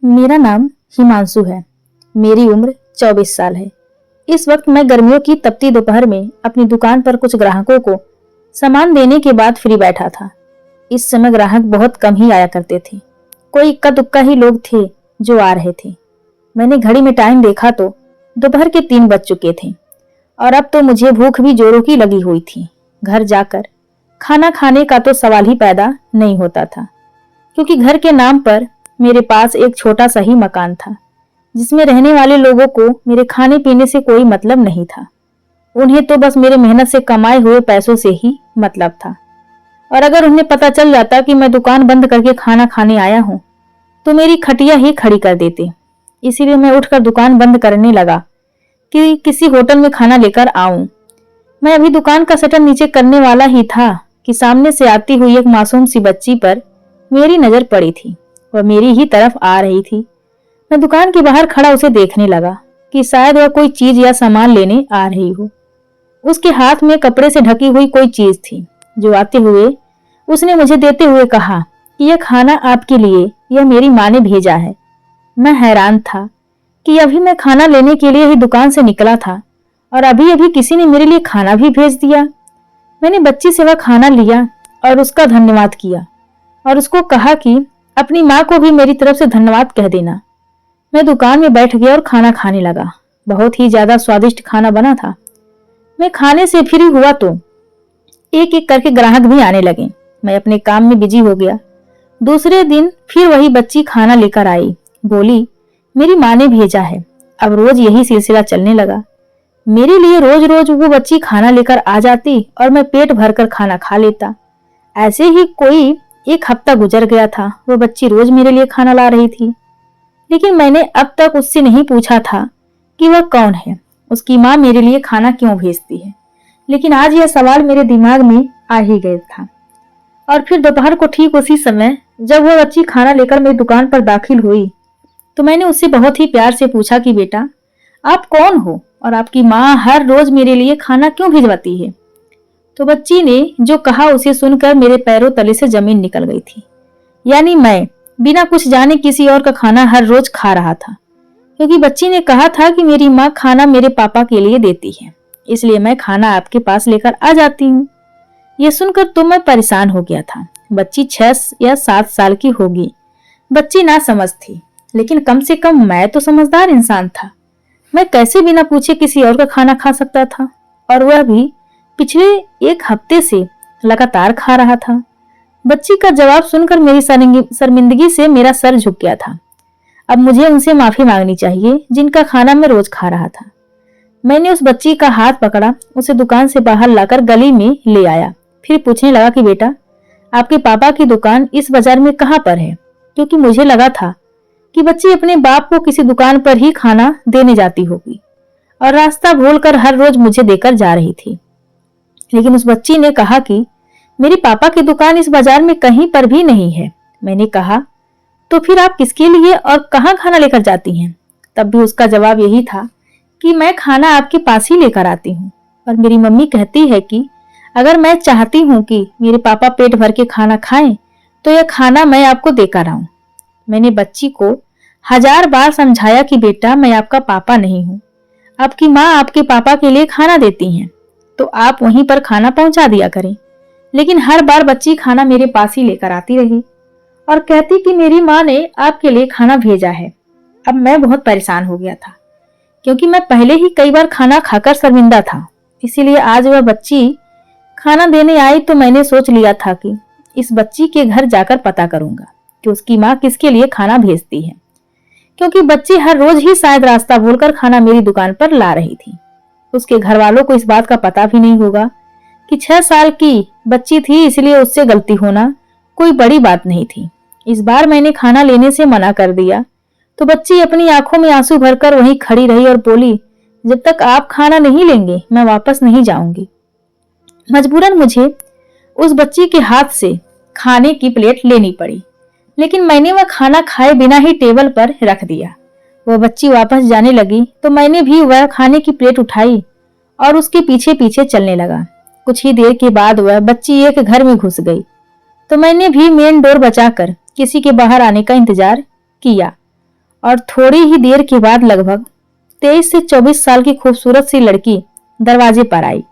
मेरा नाम हिमांशु है। मेरी उम्र 24 साल है। इस वक्त मैं गर्मियों की तपती दोपहर में अपनी दुकान पर कुछ ग्राहकों को सामान देने के बाद फ्री बैठा था। इस समय ग्राहक बहुत कम ही आया करते थे। कोई इक्का दुक्का ही लोग थे जो आ रहे थे। मैंने घड़ी में टाइम देखा तो दोपहर के 3 बज चुके थे और अब तो मुझे भूख भी जोरों की लगी हुई थी। घर जाकर खाना खाने का तो सवाल ही पैदा नहीं होता था, क्योंकि घर के नाम पर मेरे पास एक छोटा सा ही मकान था जिसमें रहने वाले लोगों को मेरे खाने पीने से कोई मतलब नहीं था। उन्हें तो बस मेरे मेहनत से कमाए हुए पैसों से ही मतलब था। और अगर उन्हें पता चल जाता कि मैं दुकान बंद करके खाना खाने आया हूं तो मेरी खटिया ही खड़ी कर देते। इसीलिए मैं उठकर दुकान बंद करने लगा कि किसी होटल में खाना लेकर आऊं। मैं अभी दुकान का शटर नीचे करने वाला ही था कि सामने से आती हुई एक मासूम सी बच्ची पर मेरी नजर पड़ी थी। वह मेरी ही तरफ आ रही थी। मैं दुकान के बाहर खड़ा उसे देखने लगा कि शायद वह कोई चीज या सामान लेने आ रही हो। उसके हाथ में कपड़े से ढकी हुई कोई चीज थी जो आते हुए उसने मुझे देते हुए कहा कि यह खाना आपके लिए, यह मेरी माँ ने भेजा है। मैं हैरान था कि अभी मैं खाना लेने के लिए ही दुकान से निकला था और अभी अभी किसी ने मेरे लिए खाना भी भेज दिया। मैंने बच्ची से वह खाना लिया और उसका धन्यवाद किया और उसको कहा कि अपनी माँ को भी मेरी तरफ से धन्यवाद कह देना। मैं दुकान में बैठ गया और खाना खाने लगा। बहुत ही ज्यादा स्वादिष्ट खाना बना था। मैं खाने से फ्री हुआ तो एक एक करके ग्राहक भी आने लगे। मैं अपने काम में बिजी हो गया। दूसरे दिन फिर वही बच्ची खाना लेकर आई। बोली, मेरी माँ ने भेजा है। अब रोज यही सिलसिला चलने लगा। मेरे लिए रोज रोज वो बच्ची खाना लेकर आ जाती और मैं पेट भरकर खाना खा लेता। ऐसे ही कोई एक हफ्ता गुजर गया था। वो बच्ची रोज मेरे लिए खाना ला रही थी, लेकिन मैंने अब तक उससे नहीं पूछा था कि वह कौन है, उसकी माँ मेरे लिए खाना क्यों भेजती है। लेकिन आज यह सवाल मेरे दिमाग में आ ही गया था। और फिर दोपहर को ठीक उसी समय जब वह बच्ची खाना लेकर मेरी दुकान पर दाखिल हुई तो मैंने उससे बहुत ही प्यार से पूछा कि बेटा, आप कौन हो और आपकी माँ हर रोज मेरे लिए खाना क्यों भिजवाती है। तो बच्ची ने जो कहा उसे सुनकर मेरे पैरों तले से जमीन निकल गई थी। यानी मैं बिना कुछ जाने किसी और का खाना हर रोज खा रहा था, क्योंकि बच्ची ने कहा था कि मेरी माँ खाना मेरे पापा के लिए देती है, इसलिए मैं खाना आपके पास लेकर आ जाती हूँ। यह सुनकर तो मैं परेशान हो गया था। बच्ची 6 या 7 साल की होगी। बच्ची ना समझ थी, लेकिन कम से कम मैं तो समझदार इंसान था। मैं कैसे बिना पूछे किसी और का खाना खा सकता था, और वह भी पिछले 1 हफ्ते से लगातार खा रहा था। बच्ची का जवाब सुनकर मेरी शर्मिंदगी से मेरा सर झुक गया था। अब मुझे उनसे माफी मांगनी चाहिए जिनका खाना मैं रोज खा रहा था। मैंने उस बच्ची का हाथ पकड़ा, उसे दुकान से बाहर लाकर गली में ले आया। फिर पूछने लगा कि बेटा, आपके पापा की दुकान इस बाजार में कहाँ पर है, क्योंकि मुझे लगा था कि बच्ची अपने बाप को किसी दुकान पर ही खाना देने जाती होगी और रास्ता भूलकर हर रोज मुझे देकर जा रही थी। लेकिन उस बच्ची ने कहा कि मेरे पापा की दुकान इस बाजार में कहीं पर भी नहीं है। मैंने कहा, तो फिर आप किसके लिए और कहाँ खाना लेकर जाती हैं? तब भी उसका जवाब यही था कि मैं खाना आपके पास ही लेकर आती हूँ, और मेरी मम्मी कहती है कि अगर मैं चाहती हूँ कि मेरे पापा पेट भर के खाना खाएं तो यह खाना मैं आपको देकर आऊं। मैंने बच्ची को 1000 बार समझाया कि बेटा, मैं आपका पापा नहीं हूँ। आपकी माँ आपके पापा के लिए खाना देती हैं तो आप वहीं पर खाना पहुंचा दिया करें। लेकिन हर बार बच्ची खाना मेरे पास ही लेकर आती रही और कहती कि मेरी माँ ने आपके लिए खाना भेजा है। अब मैं बहुत परेशान हो गया था, क्योंकि मैं पहले ही कई बार खाना खाकर शर्मिंदा था। इसीलिए आज वह बच्ची खाना देने आई तो मैंने सोच लिया था कि इस बच्ची के घर जाकर पता करूंगा कि उसकी माँ किसके लिए खाना भेजती है, क्योंकि बच्ची हर रोज ही शायद रास्ता भूलकर खाना मेरी दुकान पर ला रही थी। उसके घर वालों को इस बात का पता भी नहीं होगा कि 6 साल की बच्ची थी, इसलिए उससे गलती होना कोई बड़ी बात नहीं थी। इस बार मैंने खाना लेने से मना कर दिया तो बच्ची अपनी आंखों में आंसू भरकर वहीं खड़ी रही और बोली, जब तक आप खाना नहीं लेंगे मैं वापस नहीं जाऊंगी। मजबूरन मुझे उस बच्ची के हाथ से खाने की प्लेट लेनी पड़ी, लेकिन मैंने वह खाना खाए बिना ही टेबल पर रख दिया। वह बच्ची वापस जाने लगी तो मैंने भी वह खाने की प्लेट उठाई और उसके पीछे पीछे चलने लगा। कुछ ही देर के बाद वह बच्ची एक घर में घुस गई तो मैंने भी मेन डोर बचाकर किसी के बाहर आने का इंतजार किया और थोड़ी ही देर के बाद लगभग 23 से 24 साल की खूबसूरत सी लड़की दरवाजे पर आई।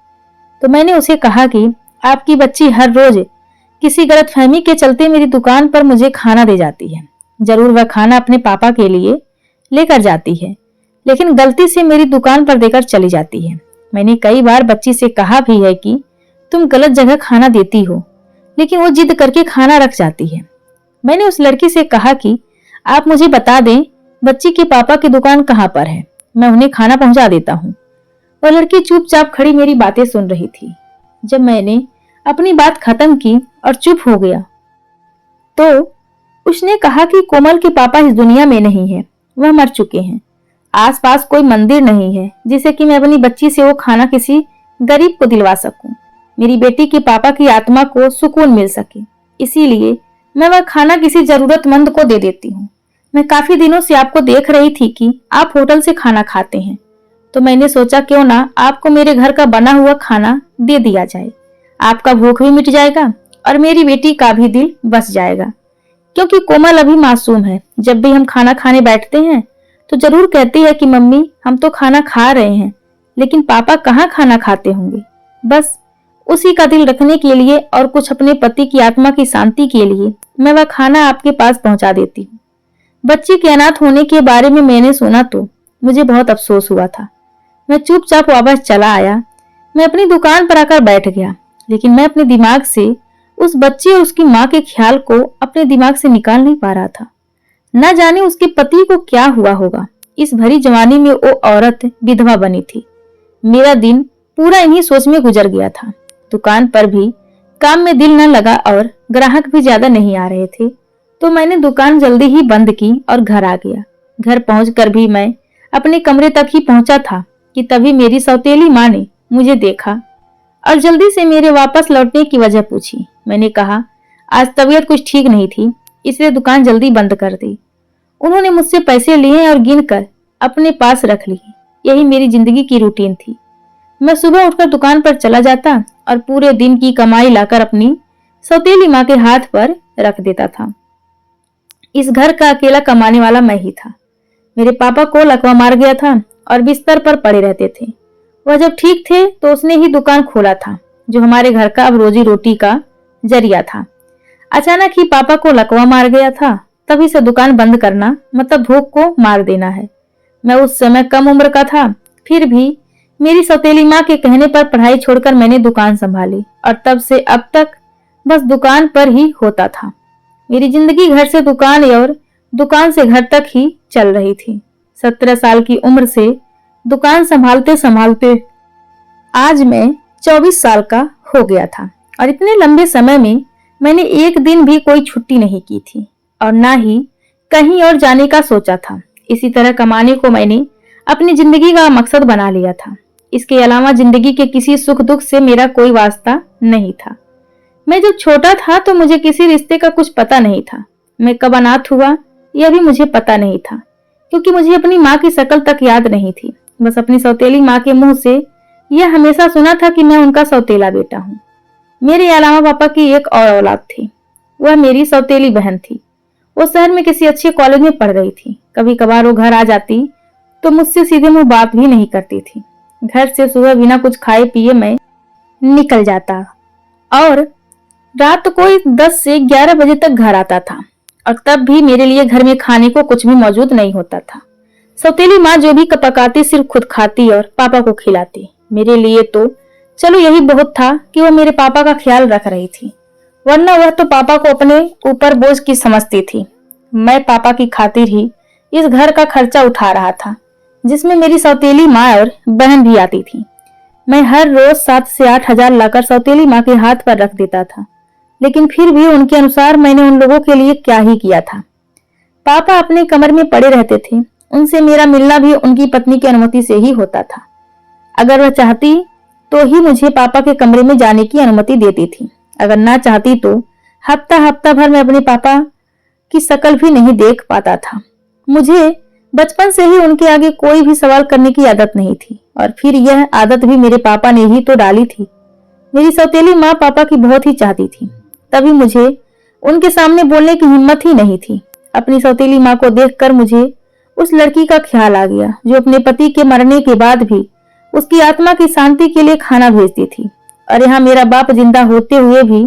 तो मैंने उसे कहा कि आपकी बच्ची हर रोज किसी गलतफहमी के चलते मेरी दुकान पर मुझे खाना दे जाती है। जरूर वह खाना अपने पापा के लिए लेकर जाती है, लेकिन गलती से मेरी दुकान पर देकर चली जाती है। मैंने कई बार बच्ची से कहा भी है कि तुम गलत जगह खाना देती हो, लेकिन वो जिद करके खाना रख जाती है। मैंने उस लड़की से कहा कि आप मुझे बता दें बच्ची के पापा की दुकान कहाँ पर है, मैं उन्हें खाना पहुंचा देता हूँ। वह लड़की चुपचाप खड़ी मेरी बातें सुन रही थी। जब मैंने अपनी बात खत्म की और चुप हो गया तो उसने कहा कि कोमल के पापा इस दुनिया में नहीं है, वह मर चुके हैं। आसपास कोई मंदिर नहीं है जिसे कि मैं अपनी बच्ची से वो खाना किसी गरीब को दिलवा सकूं, मेरी बेटी के पापा की आत्मा को सुकून मिल सके। इसीलिए मैं वह खाना किसी जरूरतमंद को दे देती हूँ। मैं काफी दिनों से आपको देख रही थी कि आप होटल से खाना खाते हैं, तो मैंने सोचा क्यों ना आपको मेरे घर का बना हुआ खाना दे दिया जाए। आपका भूख भी मिट जाएगा और मेरी बेटी का भी दिल बस जाएगा, क्योंकि कोमल अभी मासूम है। जब भी हम खाना खाने बैठते हैं तो जरूर कहती है कि मम्मी हम तो खाना खा रहे हैं, लेकिन पापा कहाँ खाना खाते होंगे। बस उसी का दिल रखने के लिए और कुछ अपने पति की आत्मा की शांति के लिए मैं वह खाना आपके पास पहुंचा देती हूँ। बच्ची के अनाथ होने के बारे में मैंने सुना तो मुझे बहुत अफसोस हुआ था। मैं चुपचाप वापस चला आया। मैं अपनी दुकान पर आकर बैठ गया, लेकिन मैं अपने दिमाग से उस बच्ची और उसकी माँ के ख्याल को अपने दिमाग से निकाल नहीं पा रहा था। न जाने उसके पति को क्या हुआ होगा। इस भरी जवानी में वो औरत विधवा बनी थी। मेरा दिन पूरा इन्हीं सोच में गुजर गया था। दुकान पर भी काम में दिल न लगा और ग्राहक भी ज्यादा नहीं आ रहे थे, तो मैंने दुकान जल्दी ही बंद की और घर आ गया। घर पहुंचकर भी मैं अपने कमरे तक ही पहुंचा था कि तभी मेरी सौतेली माँ ने मुझे देखा और जल्दी से मेरे वापस लौटने की वजह पूछी। मैंने कहा आज तबीयत कुछ ठीक नहीं थी, इसलिए दुकान जल्दी बंद कर दी। उन्होंने मुझसे पैसे लिए और गिनकर अपने पास रख लिए। यही मेरी जिंदगी की रूटीन थी। मैं सुबह उठकर दुकान पर चला जाता और पूरे दिन की कमाई लाकर अपनी सौतेली माँ के हाथ पर रख देता था। इस घर का अकेला कमाने वाला मैं ही था। मेरे पापा को लकवा मार गया था और बिस्तर पर पड़े रहते थे। वह जब ठीक थे तो उसने ही दुकान खोला था, जो हमारे घर का अब रोजी रोटी का जरिया था। अचानक ही पापा को लकवा मार गया था, तभी से दुकान बंद करना मतलब भूख को मार देना है। मैं उस समय कम उम्र का था, फिर भी मेरी सौतेली माँ के कहने पर पढ़ाई छोड़कर मैंने दुकान संभाली और तब से अब तक बस दुकान पर ही होता था। मेरी जिंदगी घर से दुकान और दुकान से घर तक ही चल रही थी। 17 साल की उम्र से दुकान संभालते संभालते आज मैं 24 साल का हो गया था और इतने लंबे समय में मैंने एक दिन भी कोई छुट्टी नहीं की थी और ना ही कहीं और जाने का सोचा था। इसी तरह कमाने को मैंने अपनी जिंदगी का मकसद बना लिया था। इसके अलावा जिंदगी के किसी सुख दुख से मेरा कोई वास्ता नहीं था। मैं जब छोटा था तो मुझे किसी रिश्ते का कुछ पता नहीं था। मैं कब अनाथ हुआ यह भी मुझे पता नहीं था, क्योंकि मुझे अपनी माँ की शक्ल तक याद नहीं थी। बस अपनी सौतेली माँ के मुंह से यह हमेशा सुना था कि मैं उनका सौतेला बेटा हूँ। मेरे अलावा पापा की एक और औलाद थी, वह मेरी सौतेली बहन थी। वो शहर में किसी अच्छे कॉलेज में पढ़ रही थी। कभी कभार वो घर आ जाती तो मुझसे सीधे मुंह बात भी नहीं करती थी। घर से सुबह बिना कुछ खाए पिए मैं निकल जाता और रात को 10 से 11 बजे तक घर आता था, और तब भी मेरे लिए घर में खाने को कुछ भी मौजूद नहीं होता था। सौतेली माँ जो भी पकाती सिर्फ खुद खाती और पापा को खिलाती। मेरे लिए तो चलो यही बहुत था कि वह मेरे पापा का ख्याल रख रही थी, वरना वह तो पापा को अपने ऊपर बोझ की समझती थी। मैं पापा की खातिर ही इस घर का खर्चा उठा रहा था, जिसमें मेरी सौतेली माँ और बहन भी आती थी। मैं हर रोज 7 से 8 हजार लाकर सौतेली माँ के हाथ पर रख देता था, लेकिन फिर भी उनके अनुसार मैंने उन लोगों के लिए क्या ही किया था। पापा अपने कमर में पड़े रहते थे। उनसे मेरा मिलना भी उनकी पत्नी की अनुमति से ही होता था। अगर वह चाहती तो ही मुझे पापा के कमरे में जाने की अनुमति देती थी, अगर ना चाहती तो हफ्ता भर मैं अपने पापा की शक्ल भी नहीं देख पाता था। मुझे बचपन से ही उनके आगे कोई भी सवाल करने की आदत नहीं थी, और फिर यह आदत भी मेरे पापा ने ही तो डाली थी। मेरी सौतेली माँ पापा की बहुत ही चाहती थी, तभी मुझे उनके सामने बोलने की हिम्मत ही नहीं थी। अपनी सौतेली माँ को देखकर मुझे उस लड़की का ख्याल आ गया जो अपने पति के मरने के बाद भी उसकी आत्मा की शांति के लिए खाना भेजती थी। और यहाँ मेरा बाप जिंदा होते हुए भी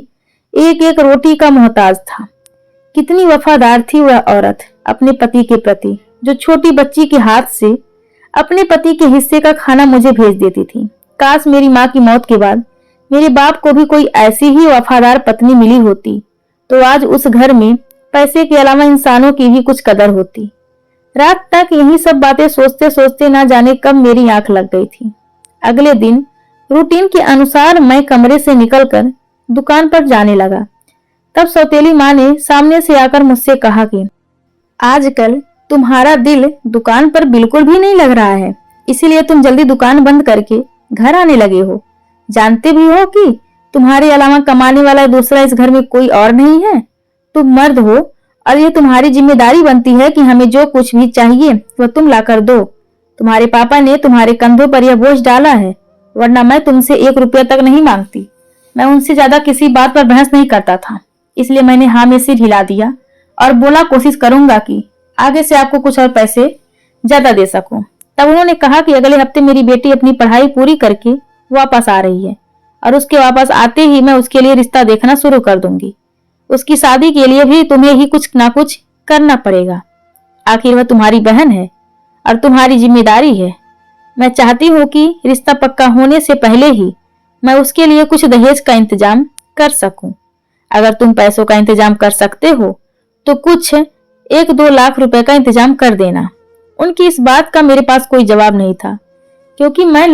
एक एक रोटी का मोहताज था। कितनी वफादार थी वह औरत अपने पति के प्रति, जो छोटी बच्ची के हाथ से अपने पति के हिस्से का खाना मुझे भेज देती थी। काश मेरी माँ की मौत के बाद मेरे बाप को भी कोई ऐसी ही वफादार पत्नी मिली होती, तो आज उस घर में पैसे के अलावा इंसानों की भी कुछ कदर होती। रात तक यही सब बातें सोचते सोचते ना जाने कब मेरी आंख लग गई थी। अगले दिन रूटीन के अनुसार मैं कमरे से निकलकर दुकान पर जाने लगा। तब सौतेली माँ ने सामने से आकर मुझसे कहा कि आजकल तुम्हारा दिल दुकान पर बिल्कुल भी नहीं लग रहा है, इसीलिए तुम जल्दी दुकान बंद करके घर आने लगे हो। जानते भी हो कि तुम्हारे अलावा कमाने वाला दूसरा इस घर में कोई और नहीं है। तुम मर्द हो और ये तुम्हारी जिम्मेदारी बनती है कि हमें जो कुछ भी चाहिए वह तुम लाकर दो। तुम्हारे पापा ने तुम्हारे कंधों पर यह बोझ डाला है, वरना मैं तुमसे 1 रुपया तक नहीं मांगती। मैं उनसे ज्यादा किसी बात पर बहस नहीं करता था, इसलिए मैंने हाँ में सिर हिला दिया और बोला कोशिश करूंगा कि आगे से आपको कुछ और पैसे ज्यादा दे सकूं। तब उन्होंने कहा कि अगले हफ्ते मेरी बेटी अपनी पढ़ाई पूरी करके वापस आ रही है और उसके वापस आते ही मैं उसके लिए रिश्ता देखना शुरू कर दूंगी। उसकी शादी के लिए भी तुम्हें ही कुछ ना कुछ करना पड़ेगा। आखिर वह तुम्हारी बहन है और तुम्हारी जिम्मेदारी है। मैं चाहती हूँ कि रिश्ता पक्का होने से पहले ही मैं उसके लिए कुछ दहेज का इंतजाम कर सकूं। अगर तुम पैसों का इंतजाम कर सकते हो तो कुछ 1-2 लाख रुपए का इंतजाम कर देना। उनकी इस बात का मेरे पास कोई जवाब नहीं था, क्योंकि मैं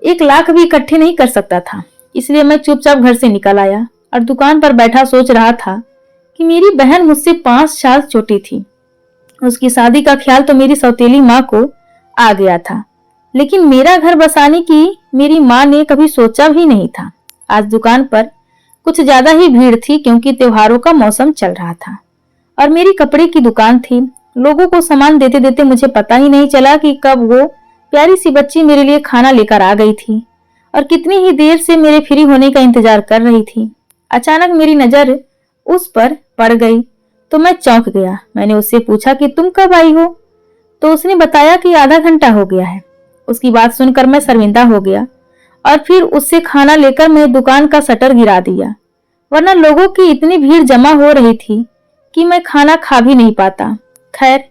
1 लाख भी इकट्ठे नहीं कर सकता था। इसलिए मैं चुपचाप घर से निकल आया और दुकान पर बैठा सोच रहा था कि मेरी बहन मुझसे 5 साल छोटी थी। उसकी शादी का ख्याल तो मेरी सौतेली माँ को आ गया था, लेकिन मेरा घर बसाने की मेरी माँ ने कभी सोचा भी नहीं था। आज दुकान पर कुछ ज्यादा ही भीड़ थी, क्योंकि त्योहारों का मौसम चल रहा था और मेरी कपड़े की दुकान थी। लोगों को सामान देते देते मुझे पता ही नहीं चला कि कब वो प्यारी सी बच्ची मेरे लिए खाना लेकर आ गई थी और कितनी ही देर से मेरे फ्री होने का इंतजार कर रही थी। अचानक मेरी नजर उस पर पड़ गई तो मैं चौंक गया। मैंने उससे पूछा कि तुम कब आई हो, तो उसने बताया कि आधा घंटा हो गया है। उसकी बात सुनकर मैं शर्मिंदा हो गया और फिर उससे खाना लेकर मैं दुकान का शटर गिरा दिया, वरना लोगों की इतनी भीड़ जमा हो रही थी कि मैं खाना खा भी नहीं पाता। खैर,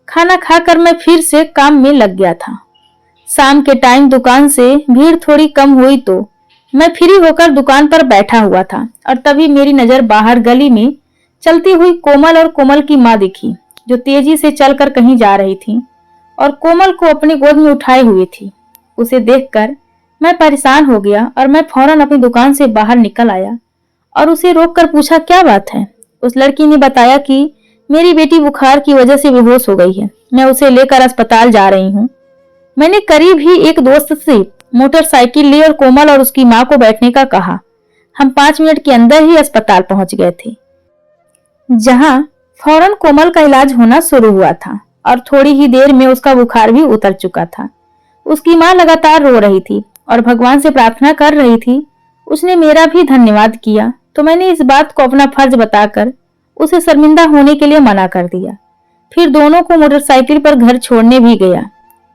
खाना खाकर मैं फिर से काम में लग गया था। शाम के टाइम दुकान से भीड़ थोड़ी कम हुई तो मैं फ्री होकर दुकान पर बैठा हुआ था और तभी मेरी नजर बाहर गली में चलती हुई कोमल और कोमल की माँ दिखी, जो तेजी से चलकर कहीं जा रही थी और कोमल को अपनी गोद में उठाए हुए थी। उसे देखकर मैं परेशान हो गया और मैं फौरन अपनी दुकान से बाहर निकल आया और उसे रोककर पूछा क्या बात है। उस लड़की ने बताया कि मेरी बेटी बुखार की वजह से बेहोश हो गई है, मैं उसे लेकर अस्पताल जा रही हूँ। मैंने करीब ही एक दोस्त से मोटरसाइकिल ली और कोमल और उसकी माँ को बैठने का कहा। हम 5 मिनट के अंदर ही अस्पताल पहुंच गए थे, जहां फौरन कोमल का इलाज होना शुरू हुआ था और थोड़ी ही देर में उसका बुखार भी उतर चुका था। उसकी माँ लगातार रो रही थी और भगवान से प्रार्थना कर रही थी। उसने मेरा भी धन्यवाद किया तो मैंने इस बात को अपना फर्ज बताकर उसे शर्मिंदा होने के लिए मना कर दिया। फिर दोनों को मोटरसाइकिल पर घर छोड़ने भी गया।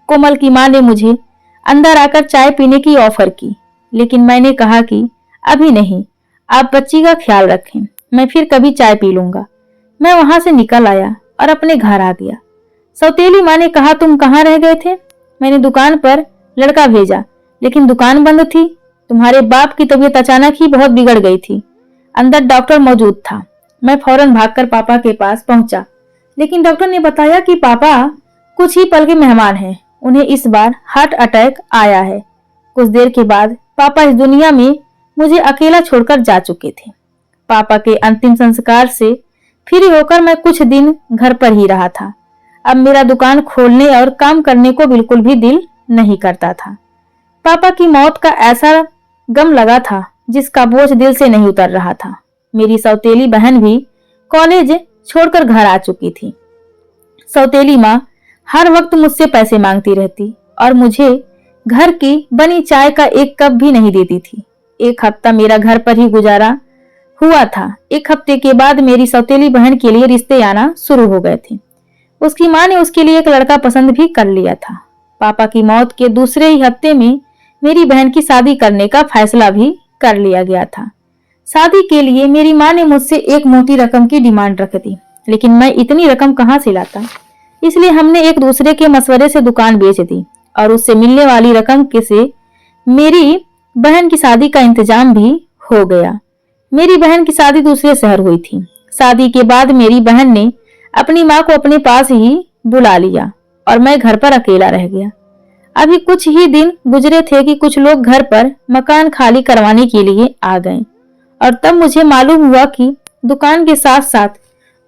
कोमल की माँ ने मुझे अंदर आकर चाय पीने की ऑफर की, लेकिन मैंने कहा कि अभी नहीं, आप बच्ची का ख्याल रखें, मैं फिर कभी चाय पी लूंगा। मैं वहां से निकल आया और अपने घर आ गया। सौतेली माँ ने कहा तुम कहाँ रह गए थे? मैंने दुकान पर लड़का भेजा, लेकिन दुकान बंद थी। तुम्हारे बाप की तबीयत अचानक ही बहुत बिगड़ गई थी। अंदर डॉक्टर मौजूद था। मैं फौरन भागकर पापा के पास पहुंचा, लेकिन डॉक्टर ने बताया कि पापा कुछ ही पल के मेहमान हैं, उन्हें इस बार हार्ट अटैक आया है। कुछ देर के बाद पापा इस दुनिया में मुझे अकेला छोड़कर जा चुके थे। पापा के अंतिम संस्कार से फ्री होकर मैं कुछ दिन घर पर ही रहा था। अब मेरा दुकान खोलने और काम करने को बिल्कुल भी दिल नहीं करता था। पापा की मौत का ऐसा गम लगा था जिसका बोझ दिल से नहीं उतर रहा था। मेरी सौतेली बहन भी कॉलेज छोड़कर घर आ चुकी थी। सौतेली माँ हर वक्त मुझसे पैसे मांगती रहती और मुझे घर की बनी चाय का 1 कप भी नहीं देती थी। 1 हफ्ता मेरा घर पर ही गुजारा हुआ था। 1 हफ्ते के बाद मेरी सौतेली बहन के लिए रिश्ते आना शुरू हो गए थे। उसकी माँ ने उसके लिए एक लड़का पसंद भी कर लिया था। पापा की मौत के दूसरे ही हफ्ते में मेरी बहन की शादी करने का फैसला भी कर लिया गया था। शादी के लिए मेरी माँ ने मुझसे एक मोटी रकम की डिमांड रख दी, लेकिन मैं इतनी रकम कहाँ से लाता। इसलिए हमने एक दूसरे के मशवरे से दुकान बेच दी और उससे मिलने वाली रकम से मेरी बहन की शादी का इंतजाम भी हो गया। मेरी बहन की शादी दूसरे शहर हुई थी। शादी के बाद मेरी बहन ने अपनी माँ को अपने पास ही बुला लिया और मैं घर पर अकेला रह गया। अभी कुछ ही दिन गुजरे थे कि कुछ लोग घर पर मकान खाली करवाने के लिए आ गए और तब मुझे मालूम हुआ कि दुकान के साथ साथ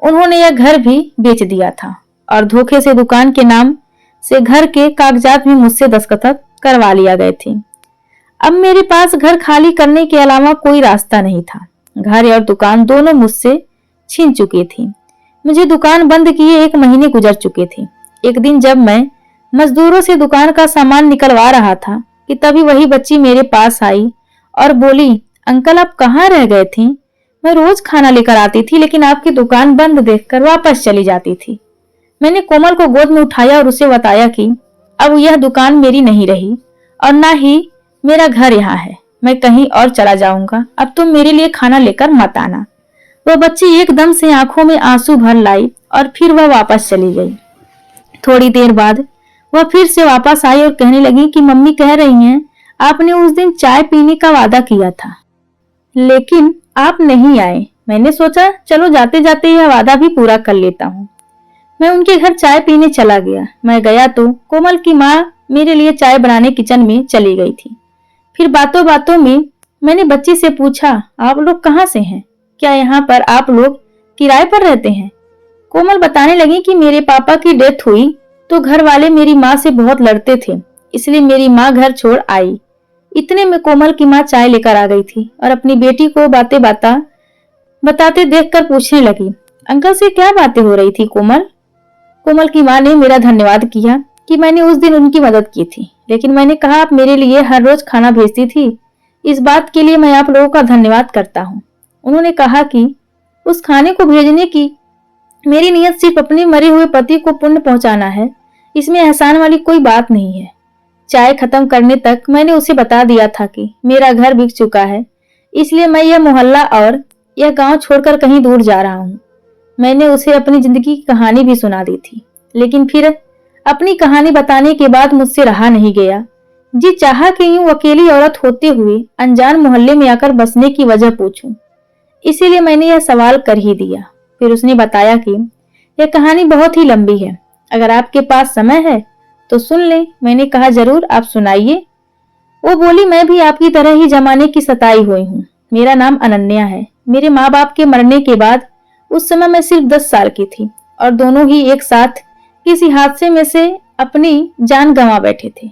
उन्होंने यह घर भी बेच दिया था और धोखे से दुकान के नाम से घर के कागजात भी मुझसे दस्तखत करवा लिया गए थे। अब मेरे पास घर खाली करने के अलावा कोई रास्ता नहीं था। घर और दुकान दोनों मुझसे छीन चुकी थी। मुझे दुकान बंद किए 1 महीने गुजर चुके थे। एक दिन जब मैं मजदूरों से दुकान का सामान निकलवा रहा था कि तभी वही बच्ची मेरे पास आई और बोली, अंकल आप कहाँ रह गए थे? मैं रोज खाना लेकर आती थी, लेकिन आपकी दुकान बंद देखकर वापस चली जाती थी। मैंने कोमल को गोद में उठाया और उसे बताया कि अब यह दुकान मेरी नहीं रही और ना ही मेरा घर यहाँ है। मैं कहीं और चला जाऊंगा। अब तुम मेरे लिए खाना लेकर मत आना। वह बच्ची एकदम से आंखों में आंसू भर लाई और फिर वह वापस चली गई। थोड़ी देर बाद वह फिर से वापस आई और कहने लगी कि मम्मी कह रही हैं आपने उस दिन चाय पीने का वादा किया था, लेकिन आप नहीं आए। मैंने सोचा चलो जाते जाते यह वादा भी पूरा कर लेता हूँ। मैं उनके घर चाय पीने चला गया। मैं गया तो कोमल की माँ मेरे लिए चाय बनाने किचन में चली गई थी। फिर बातों बातों में मैंने बच्ची से पूछा, आप लोग कहाँ से हैं? क्या यहाँ पर आप लोग किराए पर रहते हैं? कोमल बताने लगी कि मेरे पापा की डेथ हुई तो घर वाले मेरी माँ से बहुत लड़ते थे, इसलिए मेरी माँ घर छोड़ आई। इतने में कोमल की माँ चाय लेकर आ गई थी और अपनी बेटी को बातें बताते देखकर पूछने लगी, अंकल से क्या बातें हो रही थी कोमल? कोमल की माँ ने मेरा धन्यवाद किया कि मैंने उस दिन उनकी मदद की थी, लेकिन मैंने कहा आप मेरे लिए हर रोज खाना भेजती थी, इस बात के लिए मैं आप लोगों का धन्यवाद करता हूँ। उन्होंने कहा कि उस खाने को भेजने की मेरी नियत सिर्फ अपने मरे हुए पति को पुण्य पहुंचाना है, इसमें एहसान वाली कोई बात नहीं है। चाय खत्म करने तक मैंने उसे बता दिया था कि मेरा घर बिक चुका है, इसलिए मैं यह मोहल्ला और यह गांव छोड़कर कहीं दूर जा रहा हूँ। मैंने उसे अपनी जिंदगी की कहानी भी सुना दी थी, लेकिन फिर अपनी कहानी बताने के बाद मुझसे रहा नहीं गया। जी चाहा कि यूं अकेली औरत होते हुए अनजान मोहल्ले में आकर बसने की वजह पूछूं, इसीलिए मैंने यह सवाल कर ही दिया। फिर उसने बताया कि यह कहानी बहुत ही लंबी है, अगर आपके पास समय है तो सुन ले। मैंने कहा जरूर, आप सुनाइए। वो बोली, मैं भी आपकी तरह ही जमाने की सताई हुई हूँ। मेरा नाम अनन्या है। मेरे माँ बाप के मरने के बाद उस समय मैं सिर्फ 10 साल की थी और दोनों ही एक साथ किसी हादसे में से अपनी जान गंवा बैठे थे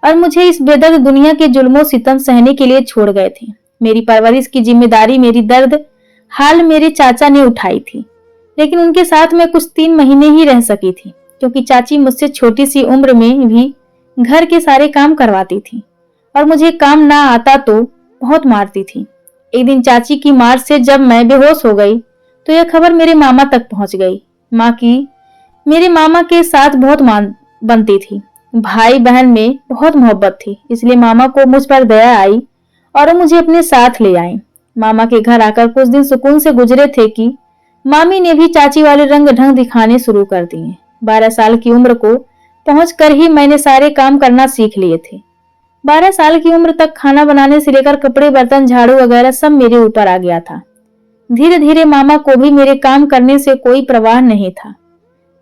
और मुझे इस बेदर्द दुनिया के जुल्मों सितम सहने के लिए छोड़ गए थे। मेरी परवरिश की जिम्मेदारी, मेरी दर्द हाल मेरे चाचा ने उठाई थी, लेकिन उनके साथ मैं कुछ 3 महीने ही रह सकी थी, क्योंकि चाची मुझसे छोटी सी उम्र में भी घर के सारे काम करवाती थी और मुझे काम ना आता तो बहुत मारती थी। एक दिन चाची की मार से जब मैं बेहोश हो गई तो यह खबर मेरे मामा तक पहुंच गई। माँ की मेरे मामा के साथ बहुत मान बनती थी, भाई बहन में बहुत मोहब्बत थी, इसलिए मामा को मुझ पर दया आई और मुझे अपने साथ ले आए। मामा के घर आकर कुछ दिन सुकून से गुजरे थे कि मामी ने भी चाची वाले रंग ढंग दिखाने शुरू कर दिए। 12 साल की उम्र को पहुंचकर ही मैंने सारे काम करना सीख लिए थे। 12 साल की उम्र तक खाना बनाने से लेकर कपड़े बर्तन झाड़ू वगैरह सब मेरे ऊपर आ गया था। धीरे धीरे मामा को भी मेरे काम करने से कोई परवाह नहीं था।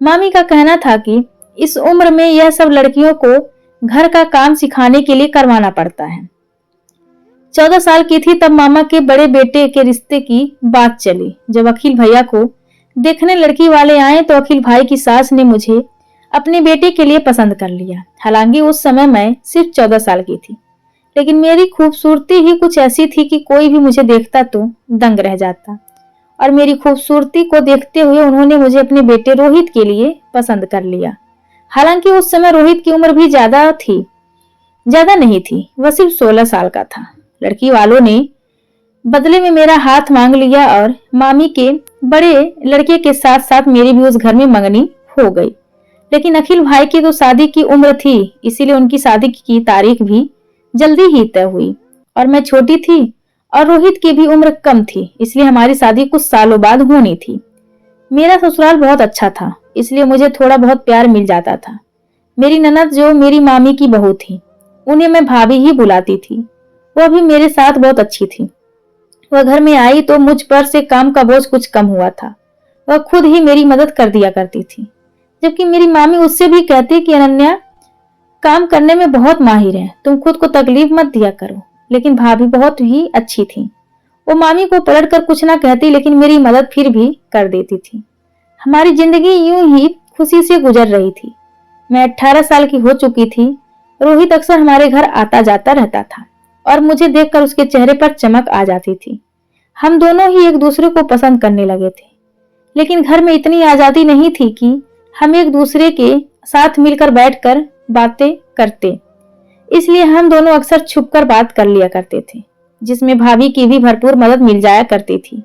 मामी का कहना था कि इस उम्र में यह सब लड़कियों को घर का काम सिखाने के लिए करवाना पड़ता है। 14 साल की थी तब मामा के बड़े बेटे के रिश्ते की बात चली। जब अखिल भैया को देखने लड़की वाले आए तो अखिल भाई की सास ने मुझे अपने बेटे के लिए पसंद कर लिया। हालांकि उस समय मैं सिर्फ 14 साल की थी, लेकिन मेरी खूबसूरती ही कुछ ऐसी थी कि कोई भी मुझे देखता तो दंग रह जाता और मेरी खूबसूरती को देखते हुए उन्होंने मुझे अपने बेटे रोहित के लिए पसंद कर लिया। हालांकि उस समय रोहित की उम्र भी ज्यादा नहीं थी, वह सिर्फ 16 साल का था। लड़की वालों ने बदले में मेरा हाथ मांग लिया और मामी के बड़े लड़के के साथ साथ मेरी भी उस घर में मंगनी हो गई। लेकिन अखिल भाई की तो शादी की उम्र थी, इसीलिए उनकी शादी की तारीख भी जल्दी ही तय हुई। और मैं छोटी थी और रोहित की भी उम्र कम थी, इसलिए हमारी शादी कुछ सालों बाद होनी थी। मेरा ससुराल बहुत अच्छा था, इसलिए मुझे थोड़ा बहुत प्यार मिल जाता था। मेरी ननद जो मेरी मामी की बहू थी, उन्हें मैं भाभी ही बुलाती थी। वह भी मेरे साथ बहुत अच्छी थी। वह घर में आई तो मुझ पर से काम का बोझ कुछ कम हुआ था। वह खुद ही मेरी मदद कर दिया करती थी, जबकि मेरी मामी उससे भी कहती कि अनन्या काम करने में बहुत माहिर है, तुम खुद को तकलीफ मत दिया करो। लेकिन भाभी बहुत ही अच्छी थी। वो मामी को पलट कर कुछ ना कहती, लेकिन मेरी मदद फिर भी कर देती थी। हमारी जिंदगी यूं ही खुशी से गुजर रही थी। मैं 18 साल की हो चुकी थी। रोहित अक्सर हमारे घर आता जाता रहता था और मुझे देखकर उसके चेहरे पर चमक आ जाती थी। हम दोनों ही एक दूसरे को पसंद करने लगे थे। लेकिन घर में इतनी आजादी नहीं थी कि हम एक दूसरे के साथ मिलकर बैठकर बातें करते। इसलिए हम दोनों अक्सर छुपकर बात कर लिया करते थे, जिसमें भाभी की भी भरपूर मदद मिल जाया करती थी।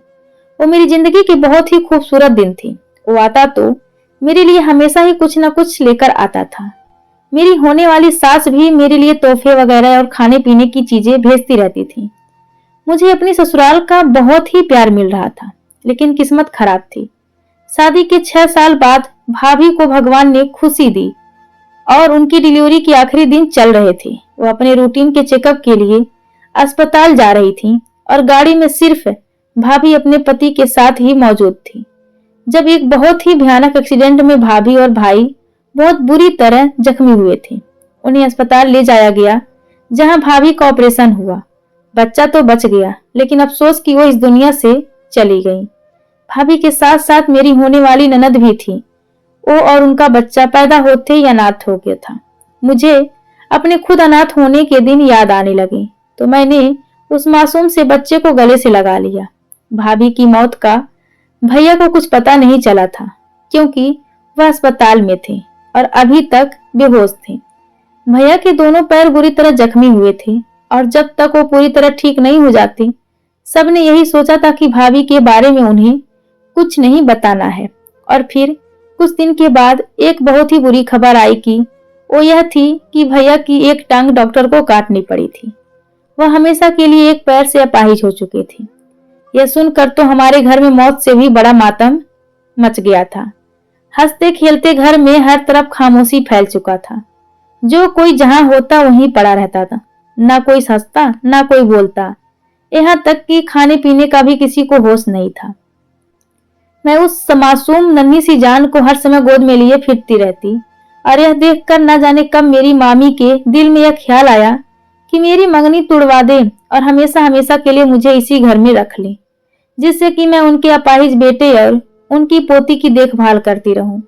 वो मेरी जिंदगी की बहुत ही खूबसूरत दिन थी। वो आता तो मेरे लिए हमेशा ही कुछ न कुछ लेकर आता था। मेरी होने वाली सास भी मेरे लिए तोहफे वगैरह और खाने पीने की चीजें भेजती रहती थी। मुझे अपनी ससुराल का बहुत ही प्यार मिल रहा था, लेकिन किस्मत खराब थी। शादी के 6 साल बाद भाभी को भगवान ने खुशी दी और उनकी डिलीवरी के आखिरी दिन चल रहे थे। वो अपने रूटीन के चेकअप के लिए अस्पताल जा रही थी और गाड़ी में सिर्फ भाभी अपने पति के साथ ही मौजूद थी, जब एक बहुत ही भयानक एक्सीडेंट में भाभी और भाई बहुत बुरी तरह जख्मी हुए थे। उन्हें अस्पताल ले जाया गया, जहां भाभी का ऑपरेशन हुआ। बच्चा तो बच गया, लेकिन अफसोस कि वो इस दुनिया से चली गई। भाभी के साथ साथ मेरी होने वाली ननद भी थी। वो और उनका बच्चा पैदा होते ही अनाथ हो गया था। मुझे अपने खुद अनाथ होने के दिन याद आने लगे, तो मैंने उस मासूम से बच्चे को गले से लगा लिया। भाभी की मौत का भैया को कुछ पता नहीं चला था, क्योंकि वह अस्पताल में थे और अभी तक बेहोश थे। भैया के दोनों पैर बुरी तरह जख्मी हुए थे और जब तक वो पूरी तरह ठीक नहीं हो जाती, सबने यही सोचा था कि भाभी के बारे में उन्हें कुछ नहीं बताना है। और फिर कुछ दिन के बाद एक बहुत ही बुरी खबर आई कि वो यह थी कि भैया की एक टांग डॉक्टर को काटनी पड़ी थी। वह हमेशा के लिए एक पैर से अपाहिज हो चुके थे। यह सुनकर तो हमारे घर में मौत से भी बड़ा मातम मच गया था। हंसते खेलते घर में हर तरफ खामोशी फैल चुका था। जो कोई जहां होता वहीं पड़ा रहता था। ना कोई हंसता, ना कोई बोलता, यहाँ तक कि खाने पीने का भी किसी को होश नहीं था। मैं उस मासूम नन्ही सी जान को हर समय गोद में लिए फिरती रहती और यह देखकर न जाने कब मेरी मामी के दिल में यह ख्याल आया कि मेरी मंगनी तुड़वा दे और हमेशा हमेशा के लिए मुझे इसी घर में रख ले, जिससे कि मैं उनके अपाहिज बेटे और उनकी पोती की देखभाल करती रहूं,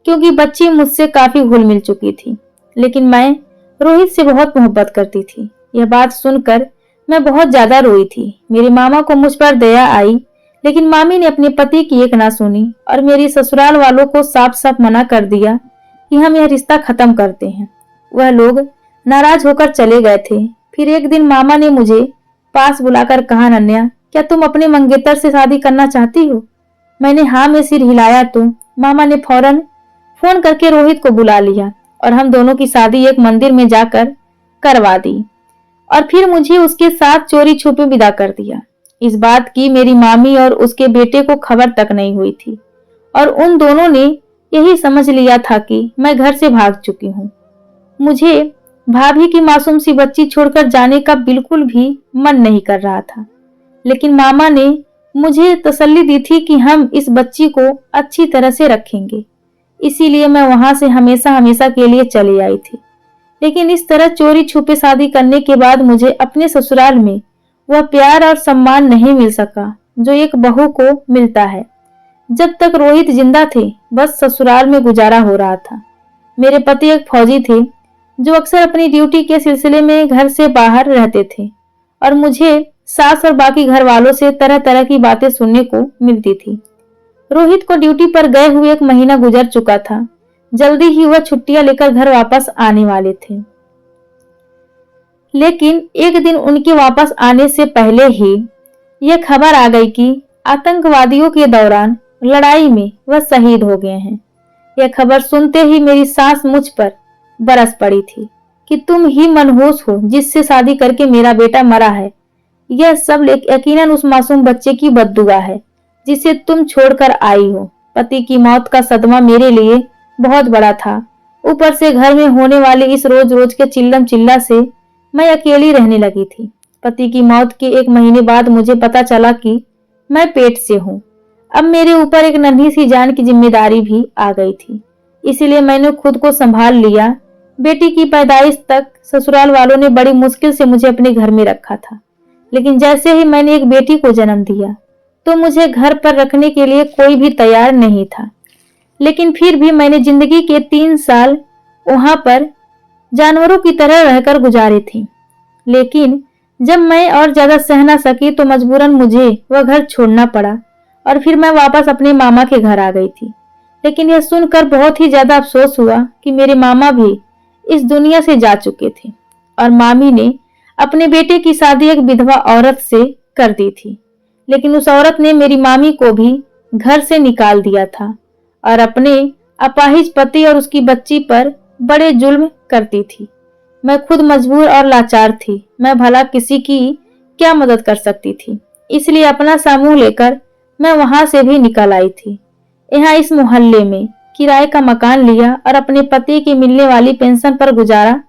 क्योंकि बच्ची मुझसे काफी घुल मिल चुकी थी। लेकिन मैं रोहित से बहुत मोहब्बत करती थी। यह बात सुनकर मैं बहुत ज्यादा रोई थी। मेरी मामा को मुझ पर दया आई, लेकिन मामी ने अपने पति की एक ना सुनी और मेरी ससुराल वालों को साफ साफ मना कर दिया कि हम यह रिश्ता खत्म करते हैं। वह लोग नाराज होकर चले गए थे। फिर एक दिन मामा ने मुझे पास बुलाकर कहा, अनन्या, क्या तुम अपने मंगेतर से शादी करना चाहती हो? मैंने हाँ में सिर हिलाया तो मामा ने फौरन फोन करके रोहित को बुला लिया और हम दोनों की शादी एक मंदिर में जाकर करवा दी और फिर मुझे उसके साथ चोरी छुपे विदा कर दिया। इस बात की मेरी मामी और उसके बेटे को खबर तक नहीं हुई थी और उन दोनों ने यही समझ लिया था कि मैं घर से भाग चुकी हूँ। मुझे भाभी की मासूम सी बच्ची छोड़कर जाने का बिल्कुल भी मन नहीं कर रहा था, लेकिन मामा ने मुझे तसल्ली दी थी कि हम इस बच्ची को अच्छी तरह से रखेंगे। इसीलिए मैं वहां से हमेशा हमेशा के लिए चली आई थी। लेकिन इस तरह चोरी छुपे शादी करने के बाद मुझे अपने ससुराल में वह प्यार और सम्मान नहीं मिल सका जो एक बहू को मिलता है। जब तक रोहित जिंदा थे, बस ससुराल में गुजारा हो रहा था। मेरे पति एक फौजी थे जो अक्सर अपनी ड्यूटी के सिलसिले में घर से बाहर रहते थे और मुझे सास और बाकी घर वालों से तरह तरह की बातें सुनने को मिलती थी। रोहित को ड्यूटी पर गए हुए 1 महीना गुजर चुका था। जल्दी ही वह छुट्टियां लेकर घर वापस आने वाले थे, लेकिन एक दिन उनके वापस आने से पहले ही यह खबर आ गई कि आतंकवादियों के दौरान लड़ाई में वह शहीद हो गए हैं। यह खबर सुनते ही मेरी सांस मुझ पर बरस पड़ी थी कि तुम ही मनहूस हो जिससे शादी करके मेरा बेटा मरा है। यह सब यकीनन उस मासूम बच्चे की बद्दुआ है जिसे तुम छोड़कर आई हो। पति की मौत का सदमा मेरे लिए बहुत बड़ा था। ऊपर से घर में होने वाले इस रोज रोज के चिल्लम चिल्ला से मैं अकेली रहने लगी थी। पति की मौत के 1 महीने बाद मुझे पता चला कि मैं पेट से हूँ। अब मेरे ऊपर एक नन्ही सी जान की जिम्मेदारी भी आ गई थी, इसलिए मैंने खुद को संभाल लिया। बेटी की पैदाइश तक ससुराल वालों ने बड़ी मुश्किल से मुझे अपने घर में रखा था, लेकिन जैसे ही मैंने एक बेटी को जन्म दिया तो मुझे घर पर रखने के लिए कोई भी तैयार नहीं था। लेकिन फिर भी मैंने जिंदगी के 3 साल वहां पर जानवरों की तरह रहकर गुजारे थे। लेकिन जब मैं और ज्यादा सह न सकी तो मजबूरन मुझे वह घर छोड़ना पड़ा और फिर मैं वापस अपने मामा के घर आ गई थी। लेकिन यह सुनकर बहुत ही ज्यादा अफसोस हुआ कि मेरे मामा भी इस दुनिया से जा चुके थे और मामी ने अपने बेटे की शादी एक विधवा औरत से कर दी थी। लेकिन उस औरत ने मेरी मामी को भी घर से निकाल दिया था और अपने अपाहिज पति और उसकी बच्ची पर बड़े जुल्म करती थी। मैं खुद मजबूर और लाचार थी। मैं भला किसी की क्या मदद कर सकती थी, इसलिए अपना सामूह लेकर मैं वहां से भी निकल आई थी। यहाँ इस मोहल्ले में किराए का मकान लिया और अपने पति की मिलने वाली पेंशन पर गुजारा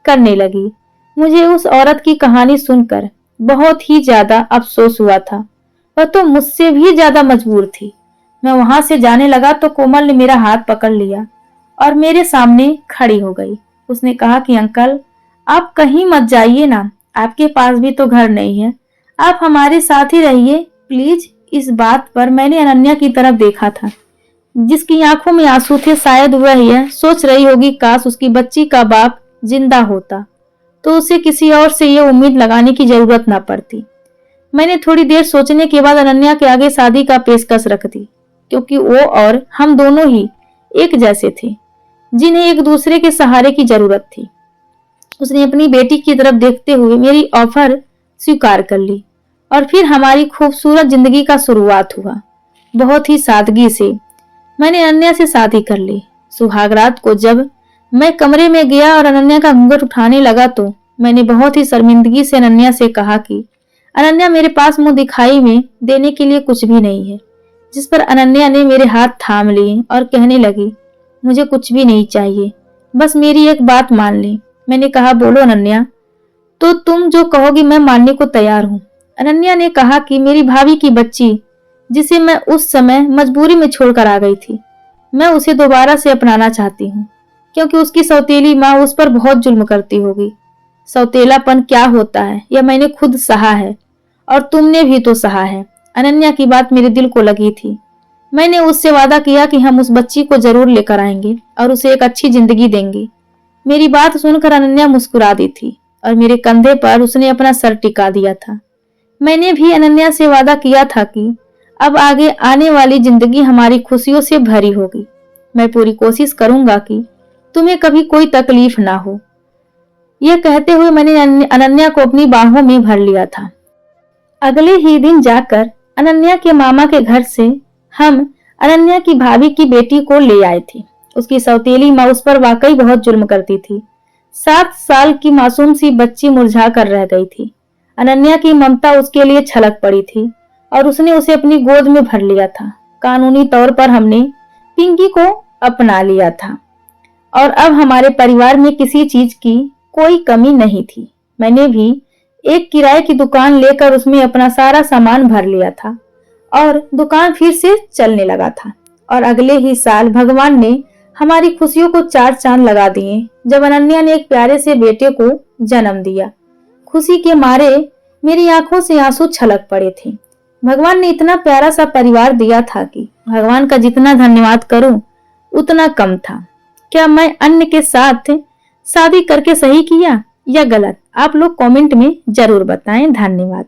करने लगी। मुझे उस औरत की कहानी सुनकर बहुत ही ज्यादा अफसोस हुआ था। वह तो मुझसे भी ज्यादा मजबूर थी। मैं वहां से जाने लगा तो कोमल ने मेरा हाथ पकड़ लिया और मेरे सामने खड़ी हो गई। उसने कहा कि अंकल, आप कहीं मत जाइए ना, आपके पास भी तो घर नहीं है, आप हमारे साथ ही रहिए प्लीज। इस बात पर मैंने अनन्या की तरफ देखा था, जिसकी आंखों में आंसू थे। शायद वह यह सोच रही होगी काश उसकी बच्ची का बाप जिंदा होता तो उसे किसी और से यह उम्मीद लगाने की जरूरत ना पड़ती। मैंने थोड़ी देर सोचने के बाद अनन्या के आगे शादी का पेशकश रख दी, क्योंकि वो और हम दोनों ही एक जैसे थे, जिन्हें एक दूसरे के सहारे की जरूरत थी। उसने अपनी बेटी की तरफ देखते हुए मेरी ऑफर स्वीकार कर ली और फिर हमारी खूबसूरत जिंदगी का शुरुआत हुआ। बहुत ही सादगी से मैंने अनन्या से शादी कर ली। सुहागरात को जब मैं कमरे में गया और अनन्या का घूंघट उठाने लगा तो मैंने बहुत ही शर्मिंदगी से अनन्या से कहा कि अनन्या, मेरे पास मुंह दिखाई में देने के लिए कुछ भी नहीं है। जिस पर अनन्या ने मेरे हाथ थाम लिए और कहने लगी, मुझे कुछ भी नहीं चाहिए, बस मेरी एक बात मान ले। मैंने कहा, बोलो अनन्या। तो तुम जो कहोगी मैं मानने को तैयार हूँ। अनन्या ने कहा कि मेरी भाभी की बच्ची, जिसे मैं उस समय मजबूरी में छोड़कर आ गई थी, मैं उसे दोबारा से अपनाना चाहती हूँ, क्योंकि उसकी सौतेली माँ उस पर बहुत जुल्म करती होगी। सौतेलापन क्या होता है यह मैंने खुद सहा है और तुमने भी तो सहा है। अनन्या की बात मेरे दिल को लगी थी। मैंने उससे वादा किया कि हम उस बच्ची को जरूर लेकर आएंगे और उसे एक अच्छी जिंदगी देंगे। मेरी बात सुनकर अनन्या मुस्कुरा दी थी और मेरे कंधे पर उसने अपना सर टिका दिया था। मैंने भी अनन्या से वादा किया था कि अब आगे आने वाली जिंदगी हमारी खुशियों से भरी होगी। मैं पूरी कोशिश करूंगा कि तुम्हें कभी कोई तकलीफ ना हो। यह कहते हुए मैंने अनन्या को अपनी बाहों में भर लिया था। अगले ही दिन जाकर अनन्या के मामा के घर से हम अनन्या की भाभी की बेटी को ले आए थे। उसकी सौतेली माँ उस पर वाकई बहुत जुल्म करती थी। 7 साल की मासूम सी बच्ची मुरझा कर रह गई थी। अनन्या की ममता उसके लिए छलक पड़ी थी और उसने उसे अपनी गोद में भर लिया था। कानूनी तौर पर हमने पिंकी को अपना लिया था और अब हमारे परिवार में किसी चीज की कोई कमी नहीं थी। मैंने भी एक किराए की दुकान लेकर उसमें अपना सारा सामान भर लिया था और दुकान फिर से चलने लगा था। और अगले ही साल भगवान ने हमारी खुशियों को 4 चांद लगा दिए जब अनन्या ने एक प्यारे से बेटे को जन्म दिया। खुशी के मारे मेरी आंखों से आंसू छलक पड़े थे। भगवान ने इतना प्यारा सा परिवार दिया था कि भगवान का जितना धन्यवाद करूं उतना कम था। क्या मैं अन्य के साथ शादी करके सही किया या गलत? आप लोग कमेंट में जरूर बताएं। धन्यवाद।